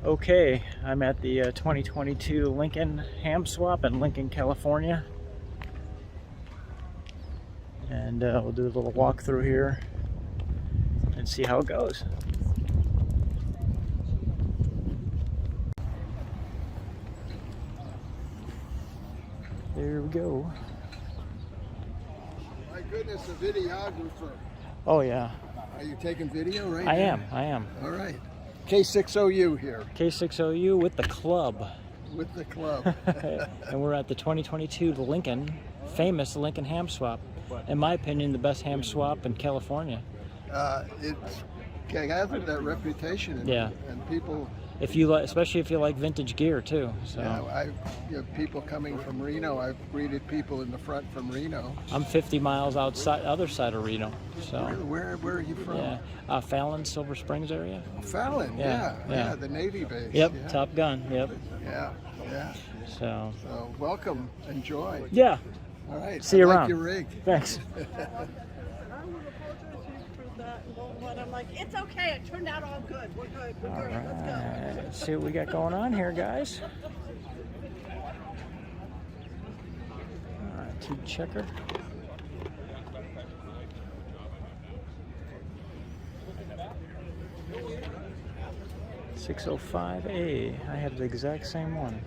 Okay, I'm at the 2022 Lincoln Ham Swap in Lincoln, California. And we'll do a little walkthrough here and see how it goes. There we go. My goodness, a videographer. Oh yeah. Are you taking video right now? I am. All right. K6OU here. K6OU with the club. With the club. And we're at the 2022 Lincoln, famous Lincoln Ham Swap. In my opinion, the best ham swap in California. It's gathered that reputation. And, Yeah. And people. If you like, especially if you like vintage gear too. So. Yeah, people coming from Reno. I've greeted people in the front from Reno. I'm 50 miles outside, other side of Reno. So. Where are you from? Yeah, Fallon, Silver Springs area. Fallon, yeah, the Navy base. Yep, yeah. Top Gun. Yep. Yeah. So welcome, enjoy. Yeah. All right. See you around. Like your rig. Thanks. But I'm like, it's okay. It turned out all good. We're good. We're All good. right. Let's go. Let's see what we got going on here, guys. All right, tube checker. .605A. I have the exact same one.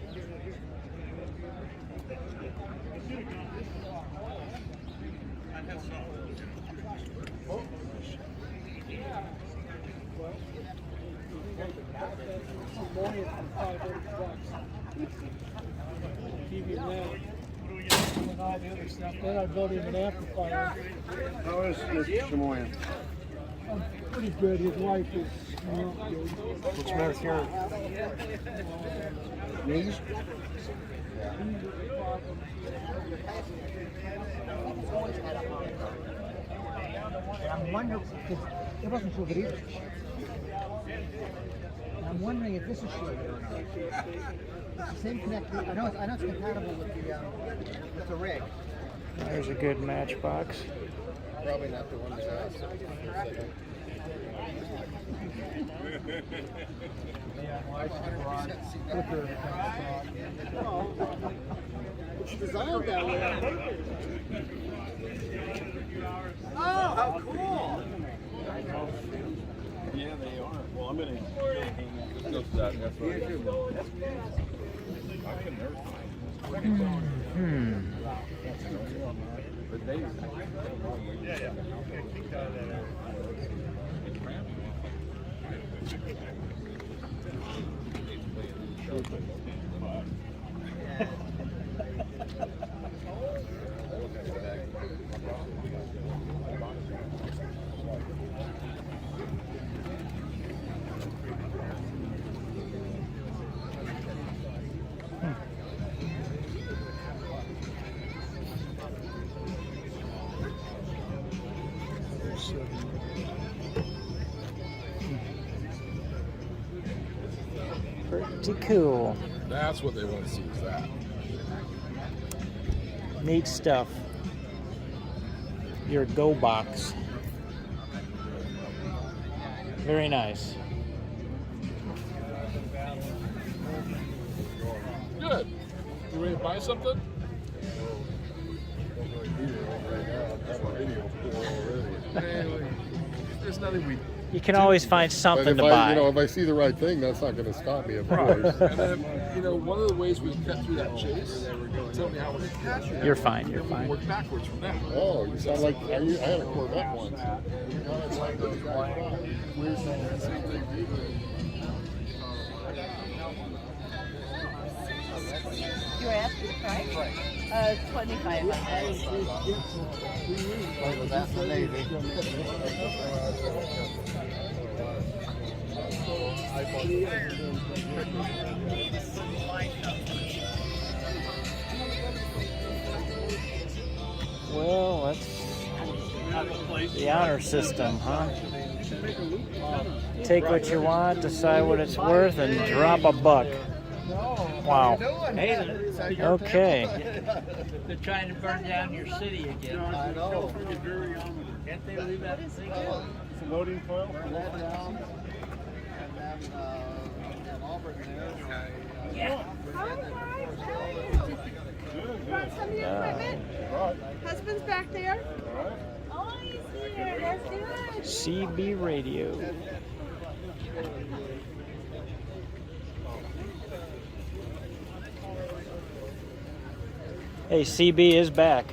Then I built him an amplifier. How is Mr. Chamoyan? Pretty good. His wife is not good. What's the matter with your knees? I'm wondering, because it wasn't shielded either. I'm wondering if this is shielded or not. It's the same connector. I know it's compatible with the rig. There's a good matchbox. Probably not the one that's It's designed that way. Oh, how cool! Yeah, they are. Well, I'm going to hang up. That's what I do. I can never find. But they. Yeah. Pretty cool. That's what they want to see is that. Neat stuff. Your Go box. Very nice. Good. You ready to buy something? There's nothing we. You can always find something to But buy. if I see the right thing, that's not going to stop me, of course. And then, one of the ways we cut through that chase, tell me how we catch it. You're fine. You're And we fine. work backwards from that. Oh, you sound like I had a Corvette once. You were asking the price? 25. That's the Navy. Well, that's the honor system, huh? Take what you want, decide what it's worth, and drop a buck. Wow. Okay. They're trying to burn down your city again. I know. Can't they leave that thing out? It's a loading foil for that down. And then Auburn CB Radio. Hey, CB is back.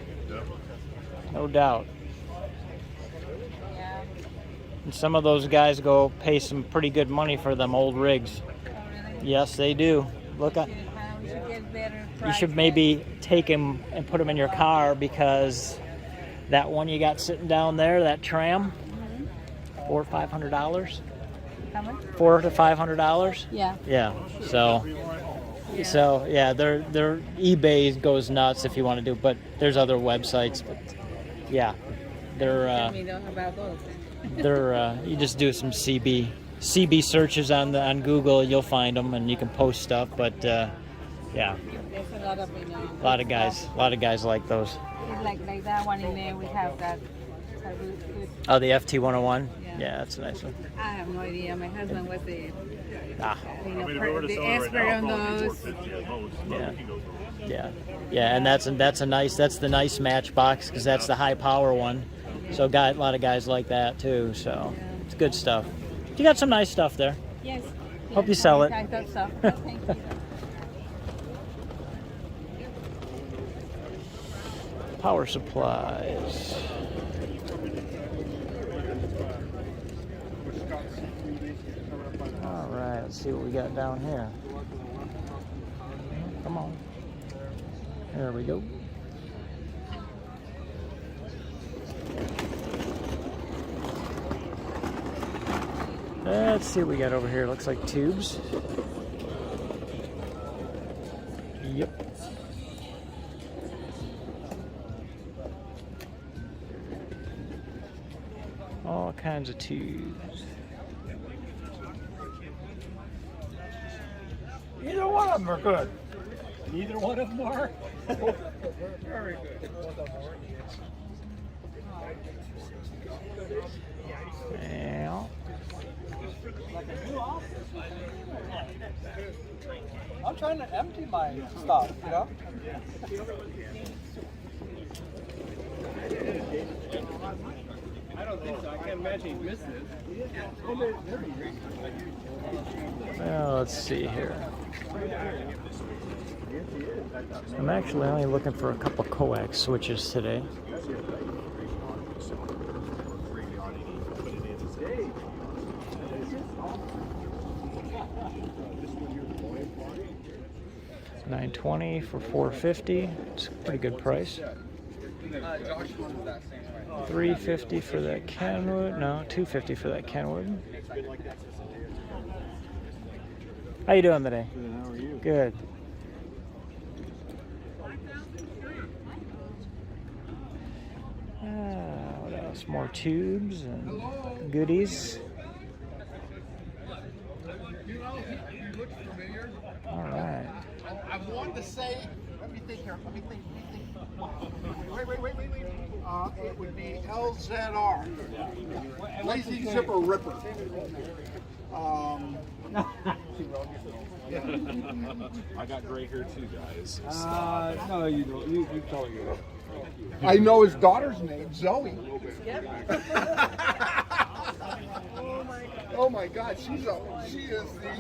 No doubt. And some of those guys go pay some pretty good money for them old rigs. Yes, they do. Look at. You should maybe take them and put them in your car, because that one you got sitting down there, that tram, $400 or $500. How much? $400 to $500. Yeah. Yeah. So yeah, their eBay goes nuts if you want to do, but there's other websites. But yeah, they're About those. you just do some CB searches on Google, you'll find them and you can post stuff. But yeah, There's a lot of a lot of guys like those. It's like that one in there. We have that. Oh, the FT101. Yeah. Yeah, that's a nice one. I have no idea. My husband was the the expert on those. Yeah, and that's the nice Matchbox, because that's the high power one. So a lot of guys like that too. So it's good stuff. You got some nice stuff there. Yes. Hope you sell it. I thought so. Thank you. Power supplies. All right, let's see what we got down here. Come on. There we go. Let's see what we got over here. Looks like tubes. Yep. All kinds of tubes. Either one of them are good. Neither one of them are. Very good. Yeah. I'm trying to empty my stuff, you know? I don't think so. I can't imagine he missed it. Well, let's see here. I'm actually only looking for a couple coax switches today. $920 for 450. It's a pretty good price. $350 for that Kenwood. No, $250 for that Kenwood. How you doing today? Good, how are you? Good. What else? More tubes and goodies. All right. I wanted to say, let me think here. Wait. It would be LZR. Lazy Zipper Ripper. I got gray hair too, guys. No, you don't. You tell you. I know his daughter's name, Zoe. Oh my God, she is the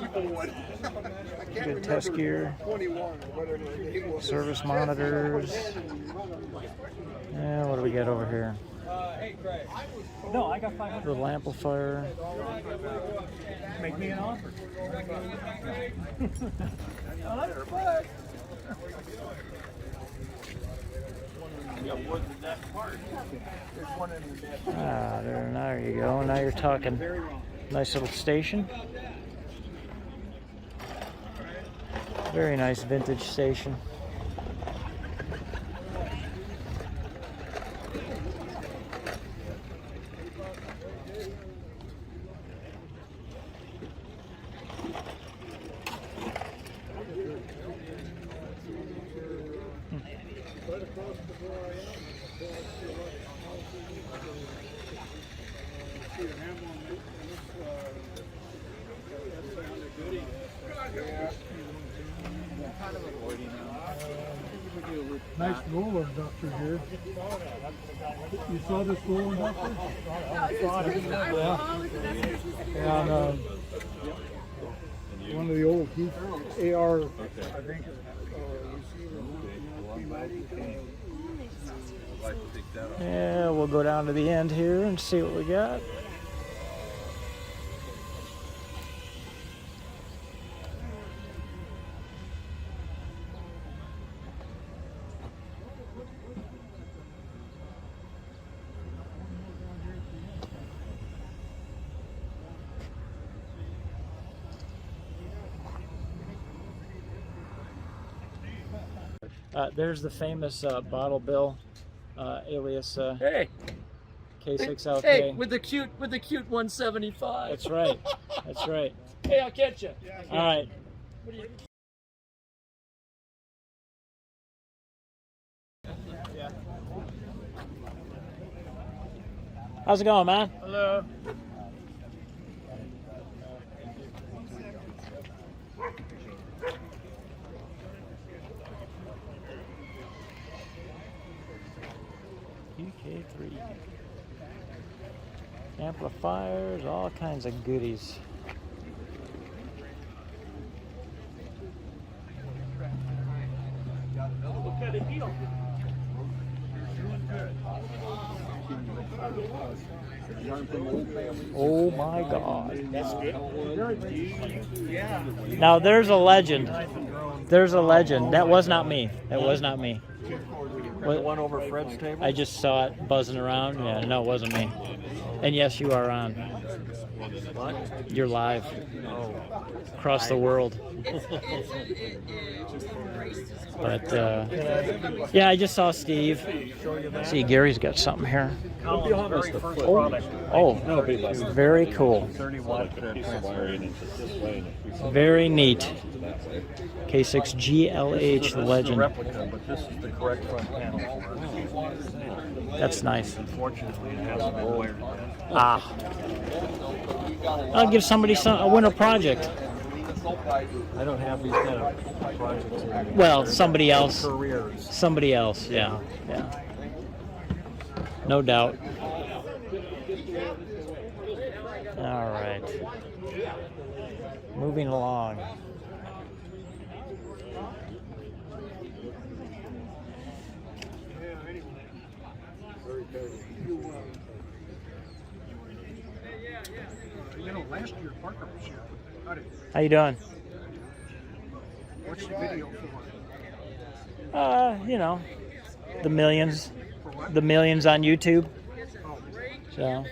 evil one. I can't Good remember. test gear. 21 or whatever her name was. Service monitors. And what do we got over here? No, I got 500. Little amplifier. Make me an offer. There you go. Now you're talking. Nice little station. Very nice vintage station. Nice roller inductor here. You saw this roller inductor? And one of the old AR, I think. Yeah, we'll go down to the end here and see what we got. There's the famous Bottle Bill, alias Hey, K6LK. hey, with the cute 175. That's right. That's right. Hey, I'll catch you. All right. How's it going, man? Hello. UK3. Amplifiers, all kinds of goodies. Oh my God. Now there's a legend. There's a legend. That was not me. That was not me. The one over Fred's table? I just saw it buzzing around. Yeah, no, it wasn't me. And yes, you are on. What? You're live. Oh. Across the world. But yeah, I just saw Steve. See, Gary's got something here. Oh, very cool. 31. Very neat. K6GLH, the legend. Replica, but this is the correct front panel. That's nice. Unfortunately, it hasn't been wired. Ah. I'll give somebody a winter project. I don't have these kind of projects. Well, somebody else. Careers. Somebody else, yeah. Yeah. No doubt. All right. Moving along. You know, last year Parker was here. How you doing? What's the video for? You know, the millions on YouTube. Oh, So,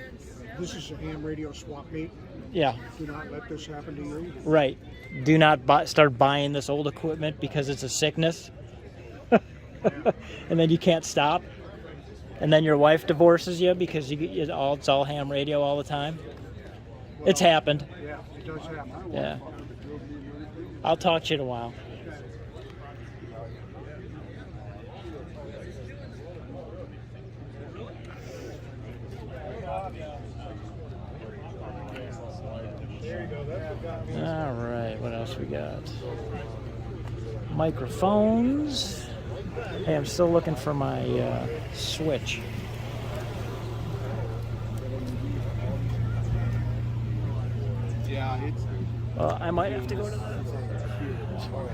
this is a ham radio swap meet. yeah, Do not let this happen to you. right. Do not start buying this old equipment because it's a sickness. And then you can't stop. And then your wife divorces you because it's all ham radio all the time. It's happened. Yeah, it does happen. Yeah. I'll talk to you in a while. All right, what else we got? Microphones. Hey, I'm still looking for my switch. Yeah, it's. I might have to go to the. So,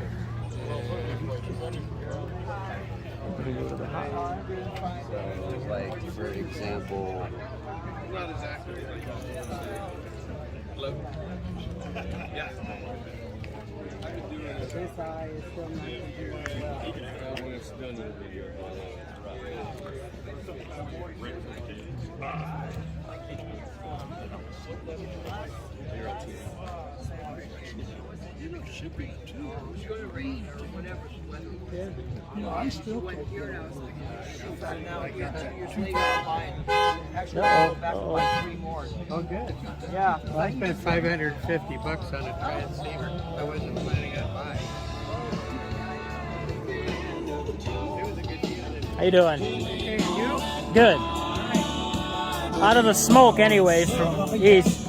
like, for example, Shipping too. No, I'm still Oh, good. Yeah. Well, I spent $550 on a transceiver. I wasn't planning on buying. How you doing? Hey, you? Good. Out of the smoke, anyways, from east.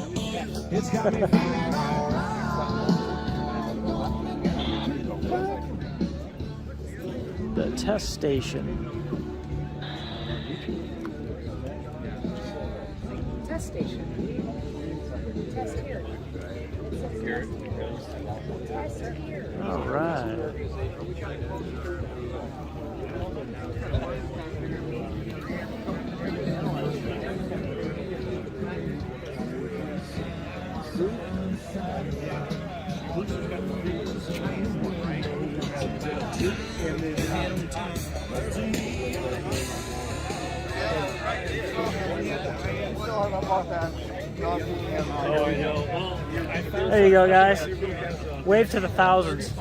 the test station. Test station. Test here. Test here. All right. There you go, guys. Wave to the thousands,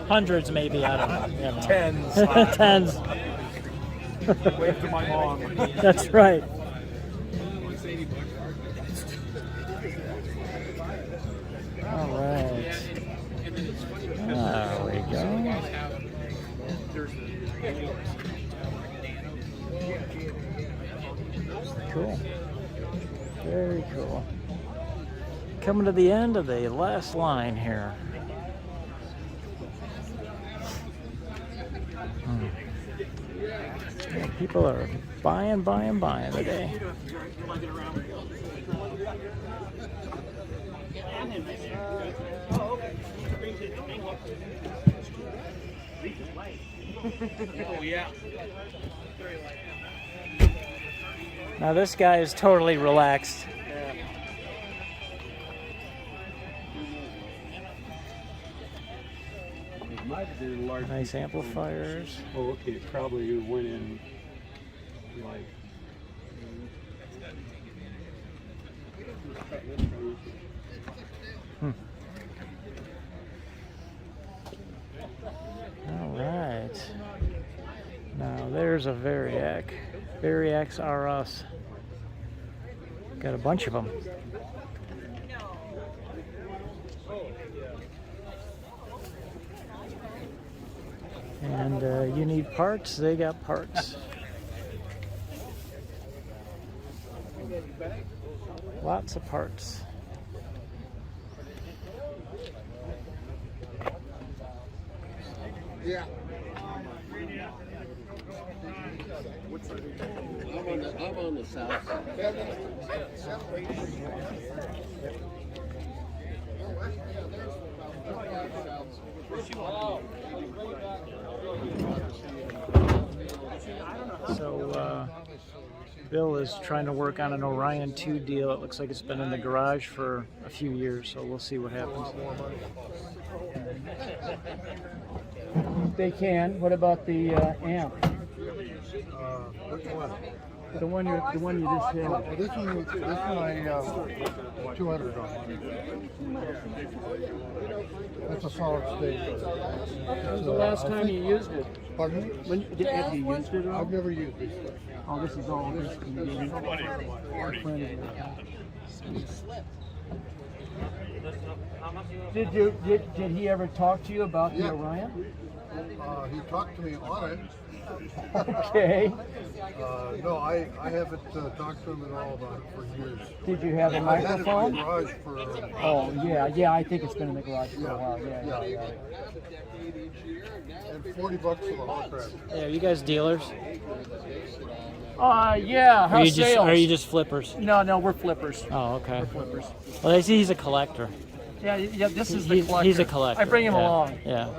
hundreds maybe. I don't know. Yeah, Tens. Tens. Wave to my mom. That's right. All right. There we go. Cool. Very cool. Coming to the end of the last line here. Yeah, people are buying today. Oh, yeah. Now this guy is totally relaxed. Might have been large. Nice amplifiers. Oh, okay. It probably went in like. All right. Now there's a Variac. Variacs are us. Got a bunch of them. And you need parts, they got parts. Lots of parts. Yeah. I'm on the south side. So Bill is trying to work on an Orion 2 deal. It looks like it's been in the garage for a few years, so we'll see what happens. They can. What about the amp? Which one? The one you just had. This one I 200 on. That's a solid state. When was the last time you used it? Pardon me? When have you used it at all? I've never used this. Oh, this is all this. Did he ever talk to you about the Orion? He talked to me on it. Okay. No, I haven't talked to him at all about it for years. Did you have a I had it in the microphone? garage for. Oh yeah. I think it's been in the garage for a while. Yeah. And $40 for the hot crap. Yeah, are you guys dealers? Yeah. Or are you just flippers? No, we're flippers. Oh, okay. We're flippers. Well, I see he's a collector. Yeah, this is the collector. He's a collector. I bring him yeah. along. Yeah.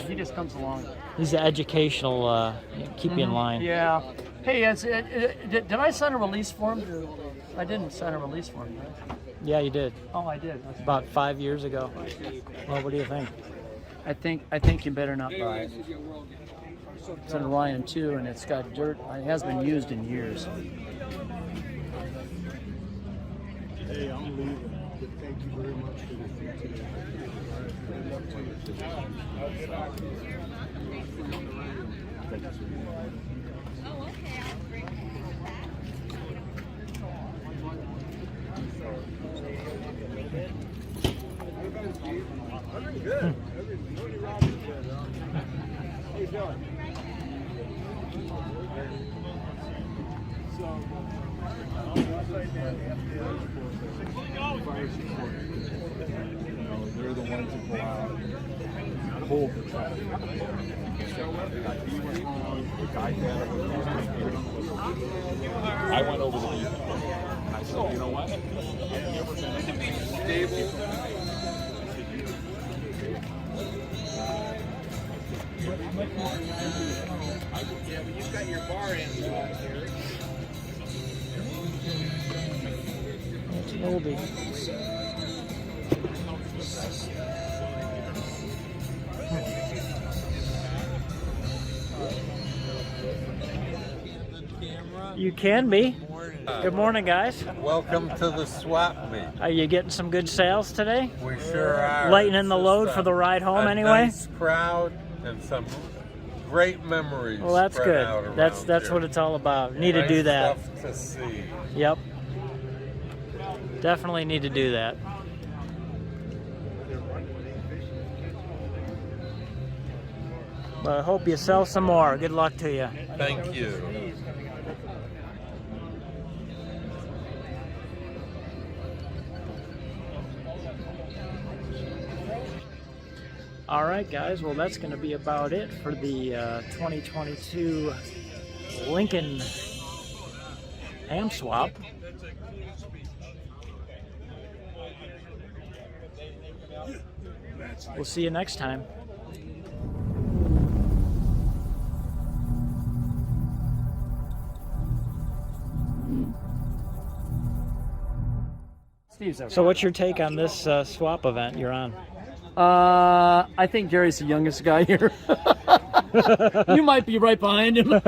He just comes along. He's the educational, keep you in line. Yeah. Hey, did I sign a release form? I didn't sign a release form, did I? Yeah, you did. Oh, I did. About 5 years ago. Well, what do you think? I think you better not buy it. It's an Orion 2, and it's got dirt. It has been used in years. Hey, I'm leaving. Thank you very much for the today. They're the ones that go out. cool. I went over the weekend. I said, you know what? I'm never gonna be stable. Yeah, but you've got your bar in here. It's an oldie. You can be. Good morning, guys. Welcome to the swap meet. Are you getting some good sales today? We sure are. Lightening the It's load just for the ride home a anyway? Nice crowd and some great memories. Well, that's spread good. out That's around here. what it's all about. Need to Nice do that. Stuff to see. Yep. Definitely need to do that. But I hope you sell some more. Good luck to you. Thank you. All right, guys. Well, that's going to be about it for the 2022 Lincoln ham swap. We'll see you next time. So what's your take on this swap event you're on? I think Gary's the youngest guy here. You might be right behind him.